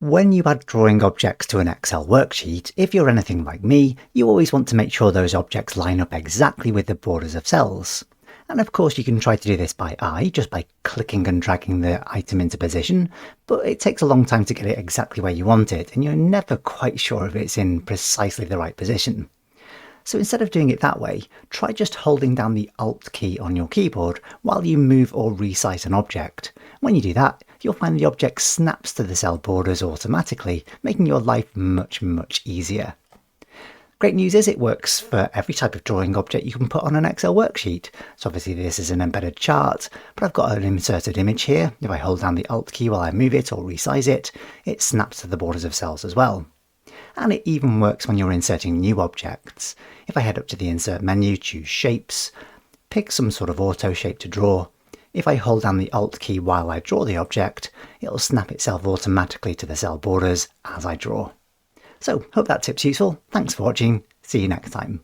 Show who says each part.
Speaker 1: When you add drawing objects to an Excel worksheet, if you're anything like me, you always want to make sure those objects line up exactly with the borders of cells. And of course you can try to do this by eye, just by clicking and dragging the item into position, but it takes a long time to get it exactly where you want it, and you're never quite sure if it's in precisely the right position. So instead of doing it that way, try just holding down the Alt key on your keyboard while you move or resize an object. When you do that, you'll find the object snaps to the cell borders automatically, making your life much easier. Great news is it works for every type of drawing object you can put on an Excel worksheet. So obviously this is an embedded chart, but I've got an inserted image here. If I hold down the Alt key while I move it or resize it, it snaps to the borders of cells as well. And it even works when you're inserting new objects. If I head up to the Insert menu, choose Shapes, pick some sort of auto shape to draw. If I hold down the Alt key while I draw the object, it'll snap itself automatically to the cell borders as I draw. So, hope that tip's useful. Thanks for watching. See you next time.